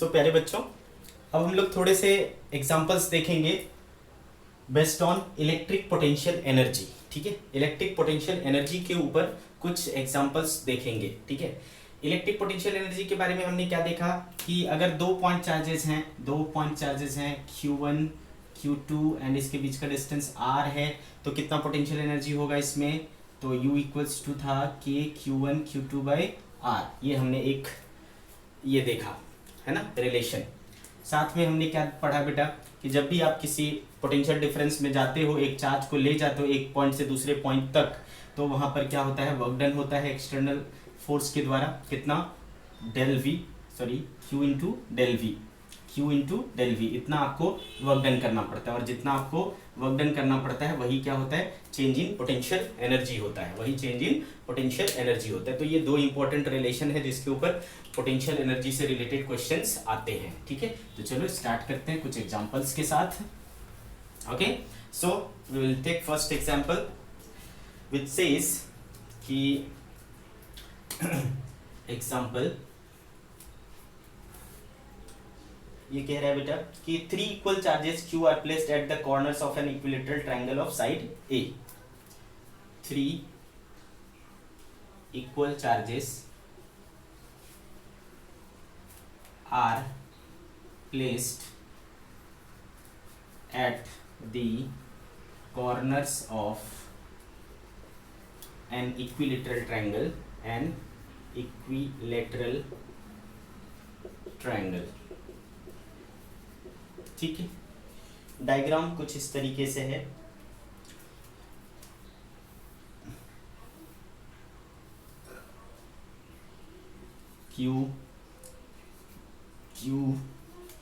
प्यारे बच्चों, अब हम लोग थोड़े से एग्जांपल्स देखेंगे based on electric potential energy. ठीक है, इलेक्ट्रिक पोटेंशियल एनर्जी के ऊपर कुछ एग्जांपल्स देखेंगे। ठीक है, इलेक्ट्रिक पोटेंशियल एनर्जी के बारे में हमने क्या देखा कि अगर दो पॉइंट चार्जेस हैं Q1 Q2 एंड इसके बीच का डिस्टेंस R है, तो कितना पोटेंशियल एनर्जी होगा इसमें, तो U इक्वल्स टू था K Q1 Q2 by R। ये हमने एक ये देखा है ना रिलेशन। साथ में हमने क्या पढ़ा बेटा कि जब भी आप किसी पोटेंशियल डिफरेंस में जाते हो, एक चार्ज को ले जाते हो एक पॉइंट से दूसरे पॉइंट तक, तो वहां पर क्या होता है, वर्क डन होता है एक्सटर्नल फोर्स के द्वारा। कितना, Q इंटू डेल वी इतना आपको वर्क डन करना पड़ता है, और जितना आपको वर्क डन करना पड़ता है वही क्या होता है, चेंज इन पोटेंशियल एनर्जी होता है। तो ये दो इंपॉर्टेंट रिलेशन है जिसके ऊपर पोटेंशियल एनर्जी से रिलेटेड क्वेश्चंस आते हैं। ठीक है, तो चलो स्टार्ट करते हैं कुछ एग्जांपल्स के साथ। Okay, so we will take first example which says कि एग्जांपल ये कह रहा है बेटा कि 3 equal charges Q are placed at the corners of an equilateral triangle of side A। 3 equal charges are placed at the corners of an equilateral triangle. ठीक है, diagram कुछ इस तरीके से है। Q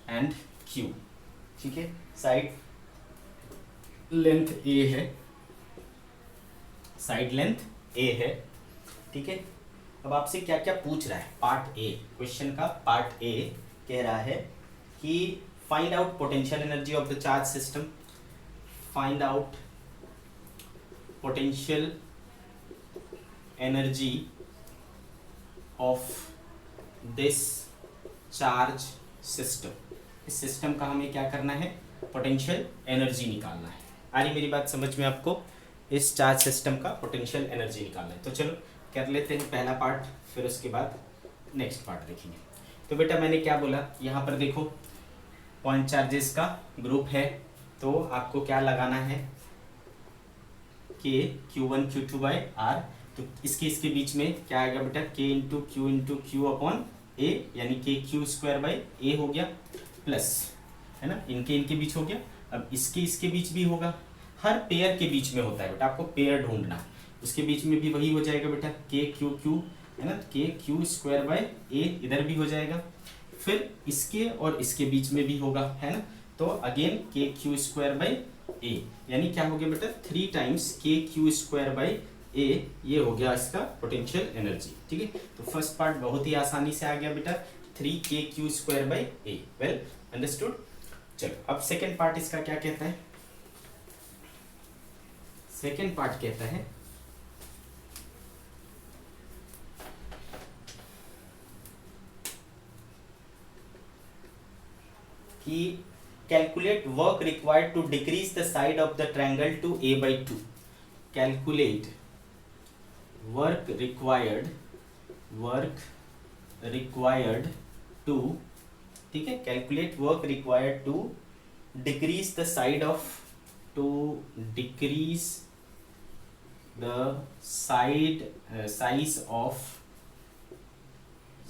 and Q। ठीक है, साइड लेंथ A है, ठीक है। अब आपसे क्या क्या पूछ रहा है, पार्ट ए क्वेश्चन का पार्ट ए कह रहा है कि find out potential energy of the charge system, find out potential energy of this charge system. इस सिस्टम का हमें क्या करना है, पोटेंशियल एनर्जी निकालना है। आ रही मेरी बात समझ में आपको, इस चार्ज सिस्टम का पोटेंशियल एनर्जी निकालना है। तो चलो कर लेते हैं पहला पार्ट, फिर उसके बाद नेक्स्ट पार्ट देखेंगे। तो बेटा मैंने क्या बोला, यहाँ पर देखो पॉइंट चार्जेस का ग्रुप है, तो आपको क्या लगाना है, K Q1 Q2 by R। तो इसके बीच में क्या आएगा बेटा, K into Q upon A, यानी K Q square by A हो गया, प्लस है ना, इनके बीच हो गया। अब इसके बीच भी होगा, हर पेयर के बीच में होता है बेटा, आपको पेयर ढूंढना है। उसके बीच में भी वही हो जाएगा बेटा, K Q है ना, K Q square by A, इधर भी हो जाएगा। फिर इसके और इसके बीच में भी होगा, है ना, तो again K Q square by A, यानी क्या हो गया बेटा, 3 times K Q square by A, ये हो गया इसका पोटेंशियल एनर्जी। ठीक है, तो फर्स्ट पार्ट बहुत ही आसानी से आ गया बेटा, 3K Q square by A। Well understood. चलो अब सेकेंड पार्ट इसका क्या कहता है, सेकेंड पार्ट कहता है कि calculate work required to decrease the side of the triangle to A/2। Calculate work required to, ठीक है, calculate work required to decrease the side of, to decrease the size of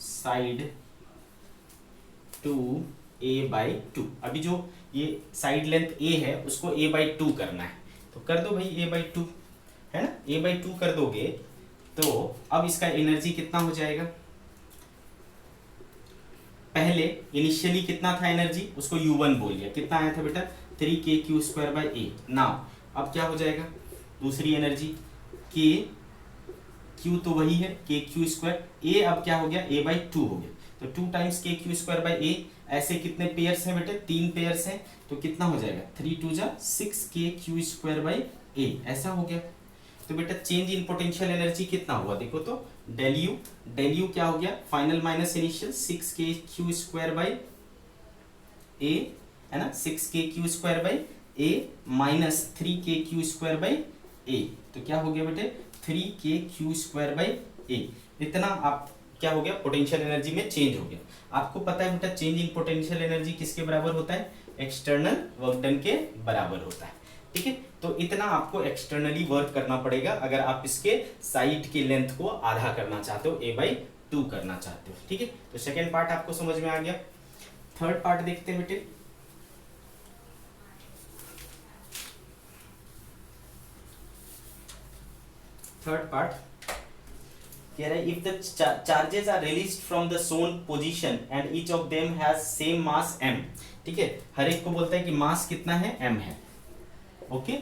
side to A/2। अभी जो ये side length A है उसको A/2 करना है, तो कर दो भाई A/2, है ना, A/2 कर दोगे तो अब इसका एनर्जी कितना हो जाएगा, पहले इनिशियली कितना था एनर्जी, उसको U1 बोल लिया, कितना आया था बेटा, 3K Q square by A। Now अब क्या हो जाएगा, दूसरी एनर्जी K Q तो वही है K Q स्क्वायर, A अब क्या हो गया, A/2 हो गया, तो 2 times K Q square by A। ऐसे कितने पेयर्स हैं बेटे, 3 पेयर्स हैं, तो कितना हो जाएगा, 3 2 जा 6K Q square by A, ऐसा हो गया। तो बेटा चेंज इन पोटेंशियल एनर्जी कितना हुआ, देखो तो डेल यू क्या हो गया, final minus initial 6K Q square by A, है ना, 6k² a minus 3k² a, तो क्या हो गया बेटे 3k² a। इतना आप क्या हो गया पोटेंशियल एनर्जी में चेंज हो गया। आपको पता है बेटा चेंज इन पोटेंशियल एनर्जी किसके बराबर होता है, एक्सटर्नल वर्क डन के बराबर होता है। ठीक है, तो इतना आपको एक्सटर्नली वर्क करना पड़ेगा अगर आप इसके साइड की लेंथ को आधा करना चाहते हो, a/2 करना चाहते हो। ठीक है, तो सेकेंड पार्ट आपको समझ में आ गया। थर्ड पार्ट देखते हैं बेटे। थर्ड पार्ट कह रहा है if the charges are released from the shown position and each of them has same mass m। ठीक है, हर एक को बोलता है कि मास कितना है, m है। ओके,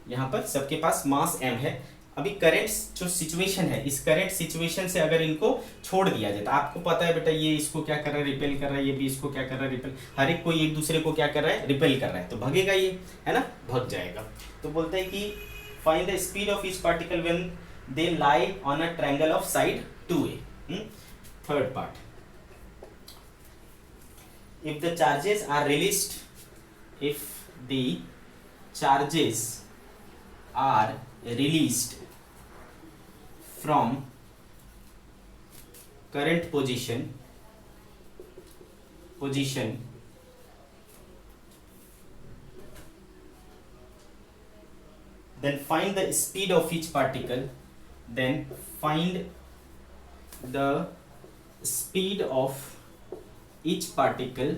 यहाँ पर सबके पास मास m है। अभी करंट जो सिचुएशन है, इस करंट सिचुएशन से अगर इनको छोड़ दिया जाए तो आपको पता है बेटा ये इसको क्या कर रहा है, रिपेल कर रहा है, ये भी इसको क्या कर रहा है, रिपेल। हर एक कोई एक दूसरे को क्या कर रहा है, रिपेल कर रहा है, तो भगेगा ये, है ना, भग जाएगा। तो बोलता है कि find the speed of each particle when they lie on a triangle of side 2a। Third part, if the charges are released, if the charges are released from current position then find the speed of each particle, then find the speed of each particle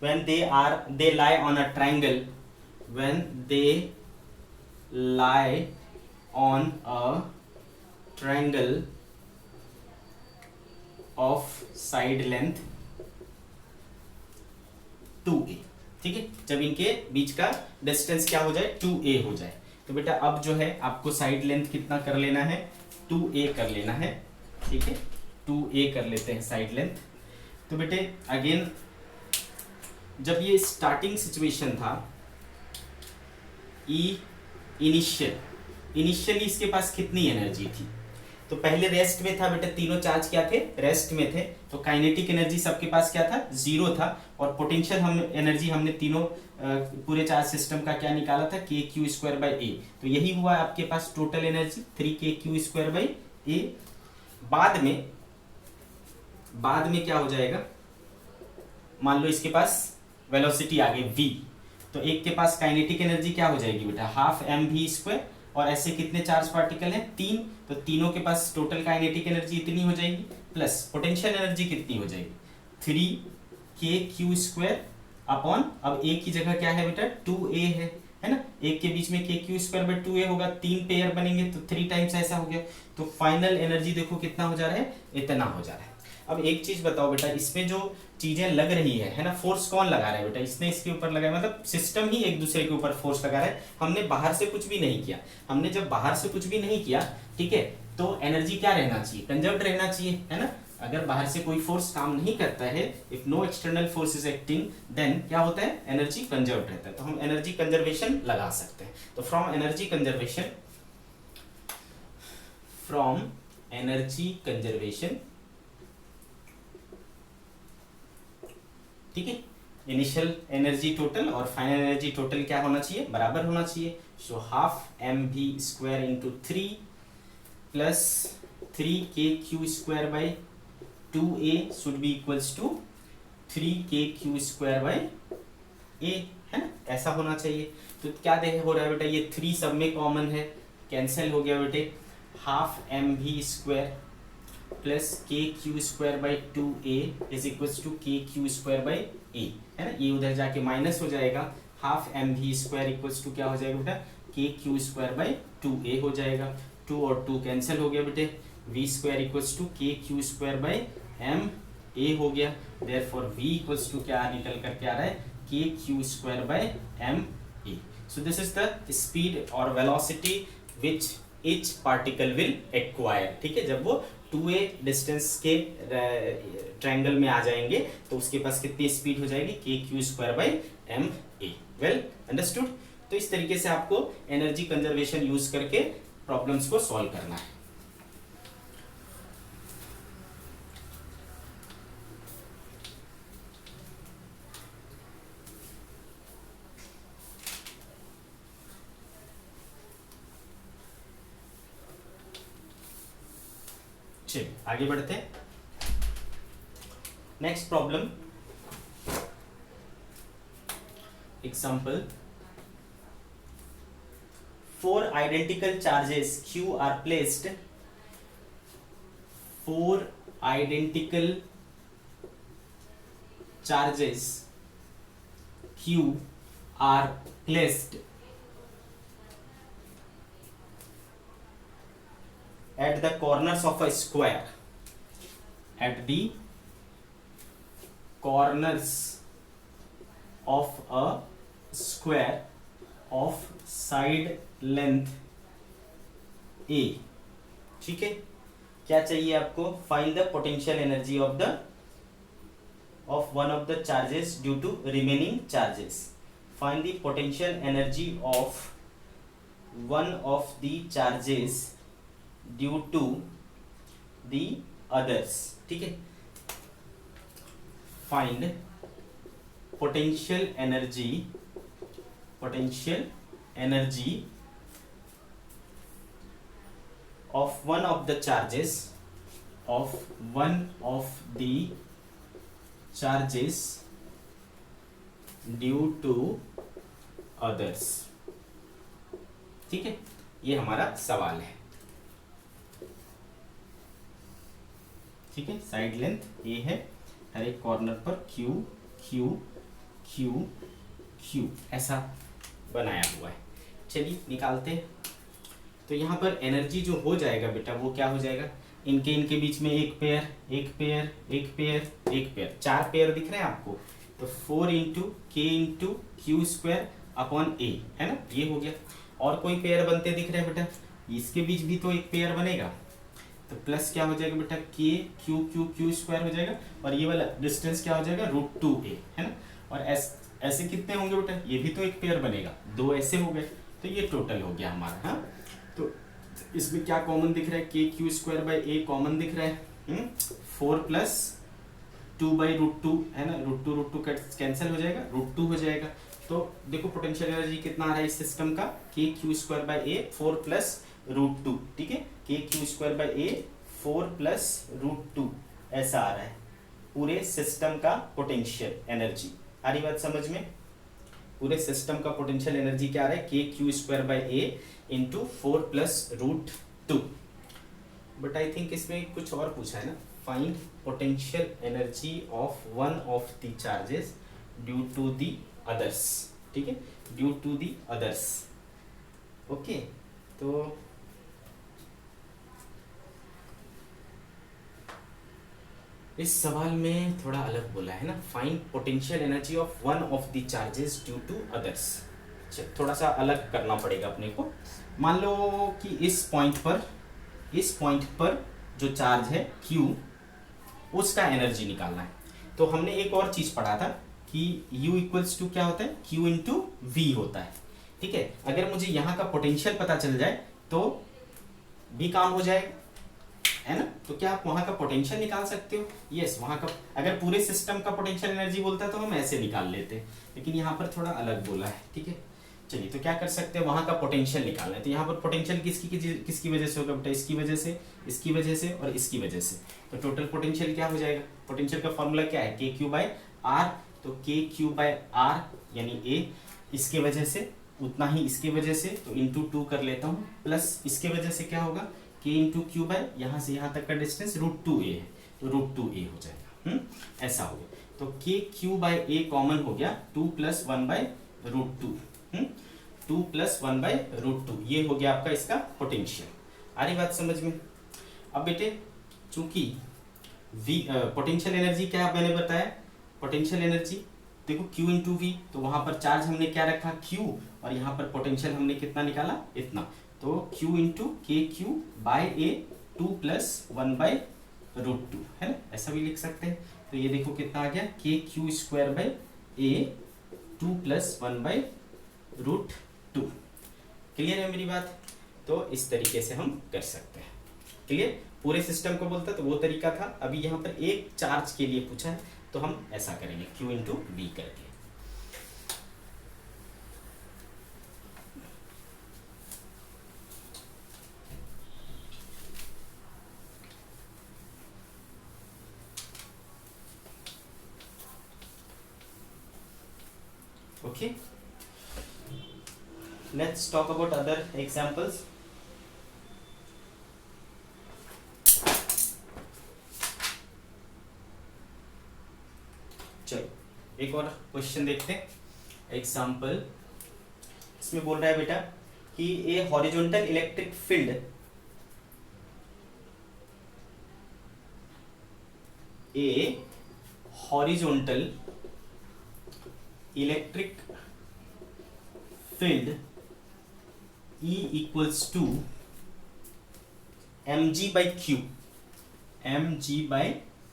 when they lie on a triangle, when they lie on a triangle of side length 2a। ठीक है, जब इनके बीच का distance क्या हो जाए, 2a हो जाए। तो बेटा अब जो है आपको साइड लेंथ कितना कर लेना है, 2a कर लेना है। ठीक है, 2a कर लेते हैं साइड लेंथ। तो बेटे अगेन जब ये स्टार्टिंग सिचुएशन था, इनिशियली इसके पास कितनी एनर्जी थी, तो पहले रेस्ट में था बेटा, तीनों चार्ज क्या थे, रेस्ट में थे। तो काइनेटिक एनर्जी सबके पास क्या था, 0 था। और पोटेंशियल एनर्जी हमने तीनों पूरे चार्ज सिस्टम का क्या निकाला था, kq² a। तो यही हुआ आपके पास टोटल एनर्जी 3kq² a। बाद में क्या हो जाएगा, मान लो इसके पास वेलोसिटी आ गई v, तो एक के पास काइनेटिक एनर्जी क्या हो जाएगी बेटा, हाफ mv²। और ऐसे कितने चार्ज पार्टिकल हैं, 3, तो तीनों के पास टोटल काइनेटिक एनर्जी इतनी हो जाएगी, प्लस पोटेंशियल एनर्जी कितनी हो जाएगी, 3kq² अपॉन, अब a की जगह क्या है बेटा, 2a है ना, एक के बीच में kq² 2a होगा, 3 पेयर बनेंगे तो 3 टाइम्स ऐसा हो गया। तो फाइनल एनर्जी देखो कितना हो जा रहा है, इतना हो जा रहा है। अब एक चीज बताओ बेटा, इसमें जो चीजें लग रही है ना, फोर्स कौन लगा रहा है बेटा, इसने इसके ऊपर लगाया, मतलब सिस्टम ही एक दूसरे के ऊपर फोर्स लगा रहा है। हमने बाहर से कुछ भी नहीं किया। हमने जब बाहर से कुछ भी नहीं किया, ठीक है, तो एनर्जी क्या रहना चाहिए, कंजर्व्ड रहना चाहिए, है ना। अगर बाहर से कोई फोर्स काम नहीं करता है, if no external force is acting, then क्या होता है, एनर्जी कंजर्व्ड रहता है। तो हम एनर्जी कंजर्वेशन लगा सकते हैं। तो फ्रॉम एनर्जी कंजर्वेशन, ठीक है, इनिशियल एनर्जी टोटल और फाइनल एनर्जी टोटल क्या होना चाहिए, बराबर होना चाहिए। So half mv² into 3 plus 3kq² 2a should be equals to 3kq² a, है ना, ऐसा होना चाहिए। तो क्या हो रहा है बेटा, ये 3 सब में कॉमन है, कैंसिल हो गया बेटे, half mv² plus kq² 2a is equals to kq² a, है ना, ये उधर जाके माइनस हो जाएगा। हाफ mv² इक्वल्स टू क्या हो जाएगा बेटा, kq² 2a हो जाएगा। 2 और 2 कैंसिल हो गया बेटे, v² equals to kq² m a हो गया। देयरफॉर v इक्वल्स टू क्या निकल कर क्या आ रहा है, kq² m a। So this is the speed और velocity which each particle will acquire। ठीक है, जब वो 2a डिस्टेंस के ट्रायंगल में आ जाएंगे तो उसके पास कितनी स्पीड हो जाएगी, kq² m a। Well understood. तो इस तरीके से आपको एनर्जी कंजर्वेशन यूज करके प्रॉब्लम्स को सॉल्व करना है। चलिए आगे बढ़ते हैं। Next problem, example, 4 identical charges q are placed, 4 identical charges q are placed at the corners of a square, at the corners of a square of side length a। ठीक है, क्या चाहिए आपको? Find the potential energy of the one of the charges due to remaining charges. Find the potential energy of one of the charges due to the others. ठीक है, find potential energy of one of the charges due to others। ठीक है, ये हमारा सवाल है। ठीक है, साइड लेंथ ए है, हर एक कॉर्नर पर क्यू क्यू क्यू क्यू ऐसा बनाया हुआ है। चलिए निकालते हैं। तो यहाँ पर एनर्जी जो हो जाएगा बेटा वो क्या हो जाएगा, इनके बीच में एक पेयर एक पेयर एक पेयर एक पेयर, 4 पेयर दिख रहे हैं आपको। तो 4 इंटू के इंटू क्यू स्क्वायर अपॉन ए, है ना, ये हो गया। और कोई पेयर बनते दिख रहे हैं बेटा, इसके बीच भी तो एक पेयर बनेगा। तो प्लस क्या हो जाएगा बेटा, के क्यू क्यू क्यू स्क्वायर हो जाएगा, और ये वाला डिस्टेंस क्या हो जाएगा, √2a, है ना। और ऐसे कितने होंगे बेटा, ये भी तो एक पेयर बनेगा, 2 ऐसे हो गए। तो ये टोटल हो गया हमारा। हाँ, तो इसमें क्या कॉमन दिख रहा है, k q square by A common दिख रहा है। 4 प्लस 2 बाई √2, है ना, √2 कैंसिल हो जाएगा, √2 हो जाएगा। तो देखो पोटेंशियल एनर्जी कितना आ रहा है इस सिस्टम का, के q square by A 4 plus √2। ठीक है, k q square by A 4 plus √2 ऐसा आ रहा है पूरे सिस्टम का पोटेंशियल एनर्जी। आ रही बात समझ में? पूरे सिस्टम का पोटेंशियल एनर्जी क्या आ रहा है, k q square by a into 4 plus √2। But I think इसमें कुछ और पूछा है ना, find potential energy of one of the charges due to the others. ठीक है, due to the others. Okay, तो इस सवाल में थोड़ा अलग बोला है ना, find potential energy of one of the charges due to others. थोड़ा सा अलग करना पड़ेगा अपने को। मान लो कि इस पॉइंट पर जो चार्ज है Q, उसका एनर्जी निकालना है। तो हमने एक और चीज पढ़ा था कि U इक्वल्स टू क्या होता है, Q इंटू V होता है। ठीक है, अगर मुझे यहाँ का पोटेंशियल पता चल जाए तो भी काम हो जाएगा, है ना। तो क्या आप वहां का पोटेंशियल निकाल सकते हो? यस, वहां का अगर पूरे सिस्टम का पोटेंशियल एनर्जी बोलता तो हम ऐसे निकाल लेते, लेकिन यहाँ पर थोड़ा अलग बोला है। ठीक है, चलिए तो क्या कर सकते हैं, वहां का पोटेंशियल निकालना है। तो यहाँ पर पोटेंशियल किसकी वजह से होगा बेटा, इसकी वजह से, इसकी वजह से और इसकी वजह से। तो टोटल पोटेंशियल क्या हो जाएगा, पोटेंशियल का फॉर्मूला क्या है, के क्यू बाय आर। तो के क्यू बाय आर यानी ए, इसके वजह से उतना ही इसके वजह से, तो इंटू 2 कर लेता हूँ, प्लस इसके वजह से क्या होगा, के इंटू क्यू बाय यहाँ से यहाँ तक का डिस्टेंस √2a है, तो √2a हो जाएगा। ऐसा हो गया। तो के क्यू बाय ए कॉमन हो गया, 2 प्लस 1 बाय √2, 2 प्लस 1 बाय √2, ये हो गया आपका इसका पोटेंशियल। आ रही बात समझ में? अब बेटे चूंकि पोटेंशियल एनर्जी क्या मैंने बताया, पोटेंशियल एनर्जी देखो Q इंटू वी, तो वहां पर चार्ज हमने क्या रखा Q, और यहाँ पर पोटेंशियल हमने कितना निकाला, इतना। तो Q इंटू के Q by a 2 plus 1 by √2, है ना, ऐसा भी लिख सकते हैं। तो ये देखो कितना आ गया, k q square by a 2 plus 1 by √2। Clear है मेरी बात? तो इस तरीके से हम कर सकते हैं। क्लियर? पूरे सिस्टम को बोलता तो वो तरीका था, अभी यहाँ पर एक चार्ज के लिए पूछा है तो हम ऐसा करेंगे, Q इंटू वी करके। Okay, let's talk about other examples. चलो एक और क्वेश्चन देखते हैं. एग्जाम्पल, इसमें बोल रहा है बेटा कि ए horizontal electric field, A horizontal electric field E equals to mg by q, mg by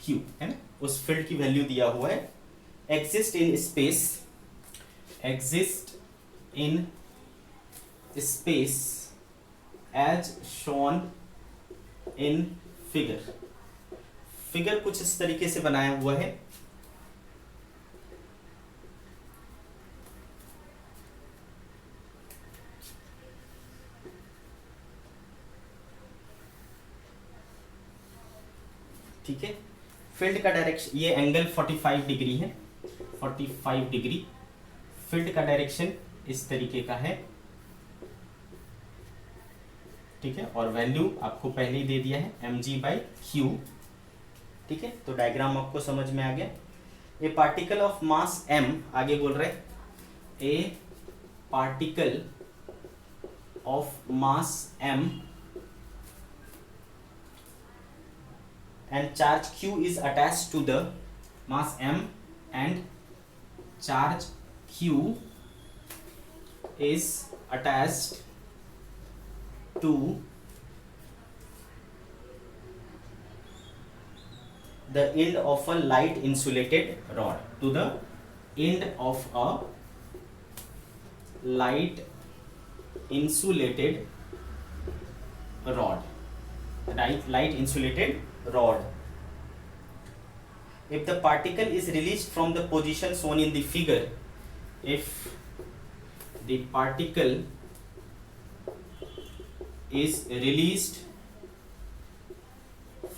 q है ना, उस फील्ड की वैल्यू दिया हुआ है. Exist in space, exist in space as shown in figure. Figure कुछ इस तरीके से बनाया हुआ है. ठीक है, फील्ड का डायरेक्शन, ये एंगल 45 डिग्री है, 45 डिग्री. फील्ड का डायरेक्शन इस तरीके का है. ठीक है, और वैल्यू आपको पहले ही दे दिया है mg by q. ठीक है, तो डायग्राम आपको समझ में आ गया. ए पार्टिकल ऑफ मास m, आगे बोल रहे ए particle of mass m and charge q is attached to the mass m, and charge q is attached to the end of a light insulated rod, to the end of a light insulated rod, light insulated rod. If the particle is released from the position shown in the figure, if the particle is released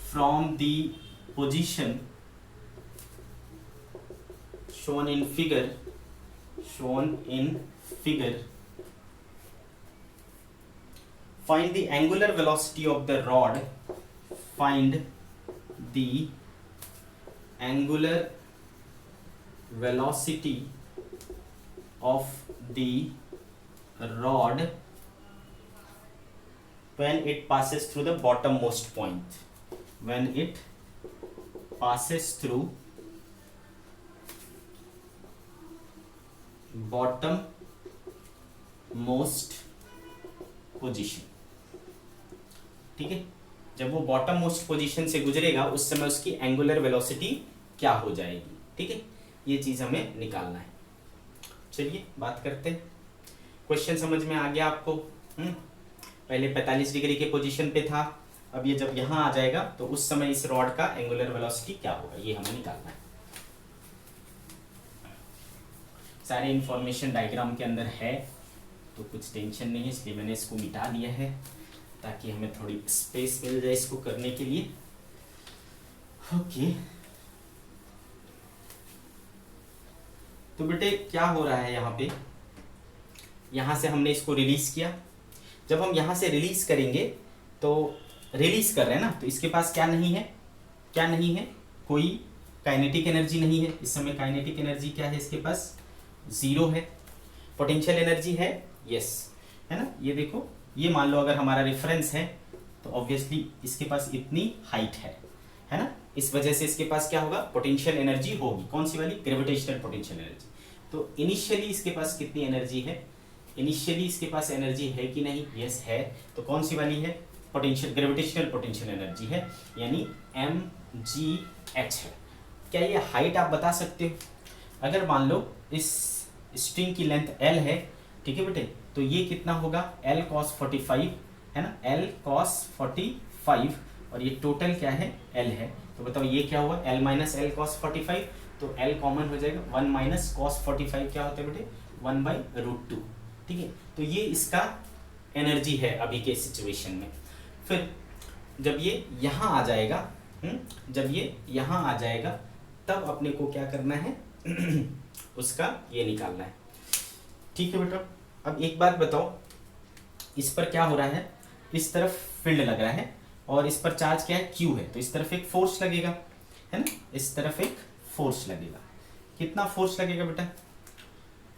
from the position shown in figure, find the angular velocity of the rod, find the angular velocity of the rod when it passes through the bottommost point, when it passes through bottommost position. ठीक है, जब वो bottom most position से गुजरेगा उस समय उसकी angular velocity क्या हो जाएगी. ठीक है, ये चीज हमें निकालना है. चलिए बात करते हैं. क्वेश्चन समझ में आ गया आपको. पहले 45 डिग्री के पोजीशन पे था, अब ये जब यहाँ आ जाएगा तो उस समय इस रॉड का एंगुलर वेलोसिटी क्या होगा, ये हमें निकालना है. सारे इंफॉर्मेशन डायग्राम के अंदर है तो कुछ टेंशन नहीं है, इसलिए मैंने इसको मिटा दिया है ताकि हमें थोड़ी स्पेस मिल जाए इसको करने के लिए. ओके, तो बेटे क्या हो रहा है यहाँ पे, यहाँ से हमने इसको रिलीज किया. जब हम यहाँ से रिलीज करेंगे तो रिलीज कर रहे हैं ना, तो इसके पास क्या नहीं है, क्या नहीं है, कोई काइनेटिक एनर्जी नहीं है. इस समय काइनेटिक एनर्जी क्या है इसके पास, 0 है. पोटेंशियल एनर्जी है, यस, है ना. ये देखो, ये मान लो अगर हमारा रेफरेंस है तो ऑब्वियसली इसके पास इतनी हाइट है ना. इस वजह से इसके पास क्या होगा, पोटेंशियल एनर्जी होगी. कौन सी वाली, ग्रेविटेशनल पोटेंशियल एनर्जी. तो इनिशियली इसके पास कितनी एनर्जी है, इनिशियली इसके पास एनर्जी है कि नहीं, यस है. तो कौन सी वाली है, पोटेंशियल, ग्रेविटेशनल पोटेंशियल एनर्जी है, यानी mgh है. क्या ये हाइट आप बता सकते हो. अगर मान लो इस स्ट्रिंग की लेंथ l है, ठीक है बेटे, तो ये कितना होगा, l cos 45 है ना, l cos 45, और ये टोटल क्या है, l है. तो बताओ ये क्या हुआ, l माइनस एल कॉस 45, तो l कॉमन हो जाएगा. 1 माइनस कॉस 45 क्या होता है बेटे, 1/√2. ठीक है, तो ये इसका एनर्जी है अभी के सिचुएशन में. फिर जब ये यहाँ आ जाएगा, जब ये यहाँ आ जाएगा तब अपने को क्या करना है उसका ये निकालना है. ठीक है बेटा। अब एक बात बताओ, इस पर क्या हो रहा है, इस तरफ फील्ड लग रहा है और इस पर चार्ज क्या है, क्यू है, तो इस तरफ एक फोर्स लगेगा, है ना, इस तरफ एक फोर्स लगेगा। कितना फोर्स लगेगा बेटा,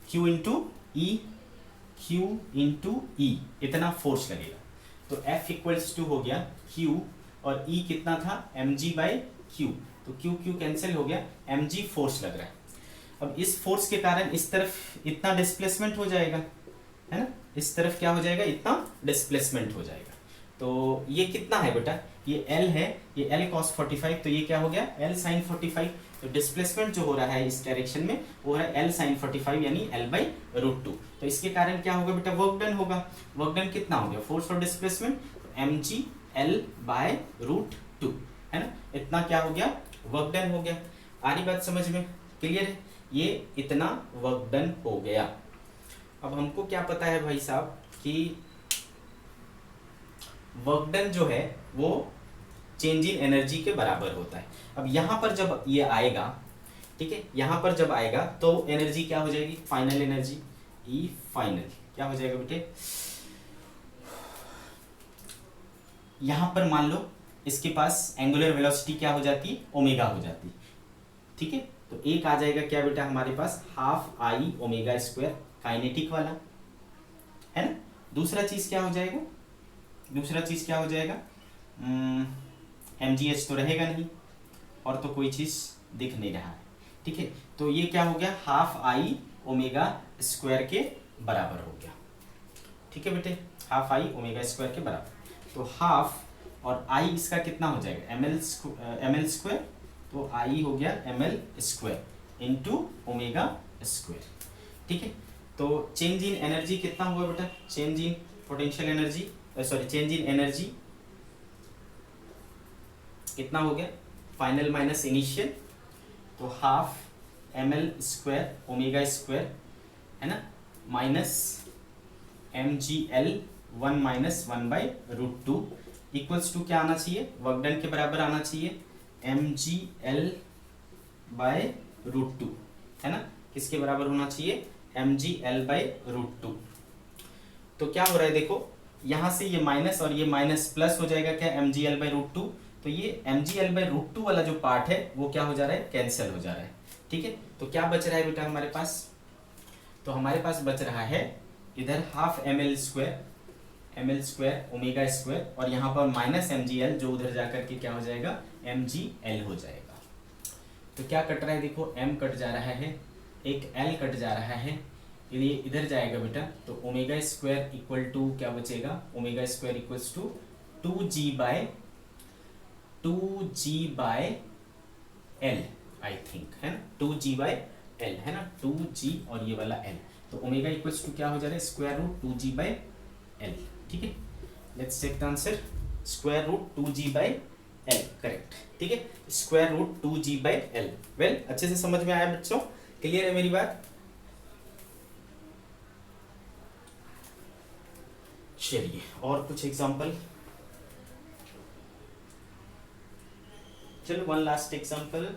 Q इंटू ई, Q इंटू ई, इतना फोर्स लगेगा। तो F इक्वल्स टू हो गया Q और E कितना था mg बाई Q, तो Q Q कैंसिल हो गया, mg फोर्स लग रहा है। अब इस फोर्स के कारण इस तरफ इतना डिस्प्लेसमेंट हो जाएगा, है ना, इस तरफ क्या हो जाएगा, इतना डिस्प्लेसमेंट हो जाएगा। तो ये कितना है बेटा, ये L है, ये L cos 45, तो ये क्या हो गया L sin 45। तो डिस्प्लेसमेंट जो हो रहा है इस डायरेक्शन में वो है L sin 45 यानी L बाई रूट टू। तो इसके कारण क्या होगा बेटा, वर्क डन होगा। वर्क डन कितना हो गया, फोर्स और displacement, mg L by root two, है ना, इतना क्या हो गया, वर्क डन हो गया। आ रही बात समझ में, क्लियर है, ये इतना वर्क डन हो गया। अब हमको क्या पता है भाई साहब कि वर्क डन जो है वो चेंज इन एनर्जी के बराबर होता है। अब यहाँ पर जब ये आएगा, ठीक है, यहाँ पर जब आएगा तो एनर्जी क्या हो जाएगी, फाइनल एनर्जी, ई फाइनल क्या हो जाएगा बेटे, यहाँ पर मान लो इसके पास एंगुलर वेलोसिटी क्या हो जाती, ओमेगा हो जाती, ठीक है। तो एक आ जाएगा क्या बेटा हमारे पास, half I omega square, kinetic वाला, है ना। दूसरा चीज क्या हो जाएगा, दूसरा चीज क्या हो जाएगा, mgh तो रहेगा नहीं और तो कोई चीज दिख नहीं रहा है, ठीक है। तो ये क्या हो गया, हाफ आई ओमेगा स्क्वायर के बराबर हो गया, ठीक है बेटे, हाफ आई ओमेगा स्क्वायर के बराबर। तो हाफ और आई इसका कितना हो जाएगा, ml स्क्वायर, तो आई हो गया ml square into omega square, ठीक है। तो चेंज इन एनर्जी कितना हुआ बेटा, change in potential energy, sorry change in energy कितना हो गया, फाइनल माइनस इनिशियल, तो half ml square omega square, है ना, minus mgl 1 minus 1 by root two equals to क्या आना चाहिए, वर्क डन के बराबर आना चाहिए mgl बाय रूट टू, है ना, किसके बराबर होना चाहिए, mgl बाय रूट टू। तो क्या हो रहा है देखो, यहाँ से ये माइनस और ये माइनस प्लस हो जाएगा क्या, mgl बाय रूट टू, तो ये mgl बाय रूट टू वाला जो पार्ट है वो क्या हो जा रहा है, कैंसिल हो जा रहा है, ठीक है। तो क्या बच रहा है बेटा हमारे पास, तो हमारे पास बच रहा है इधर half ml square omega square और यहाँ पर माइनस mgl जो उधर जाकर के क्या हो जाएगा, mgl हो जाएगा। तो क्या कट रहा है देखो, m कट जा रहा है, एक l कट जा रहा है, ये इधर जाएगा बेटा, तो ओमेगा स्क्वायर इक्वल टू क्या बचेगा, omega square equals to 2g by l I think, है ना, 2g बाय l, है ना, 2g और ये वाला l, तो ओमेगा इक्वल्स टू क्या हो जा रहा है, square root 2g by l, ठीक है। Let's check the answer, square root 2g by l, correct, ठीक है, square root 2g by l। Well, अच्छे से समझ में आया बच्चों, क्लियर है मेरी बात। चलिए और कुछ एग्जांपल, चलो वन लास्ट एग्जांपल,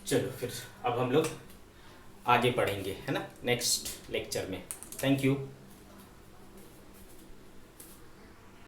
चलो फिर अब हम लोग आगे पढ़ेंगे, है ना, नेक्स्ट लेक्चर में। Thank you.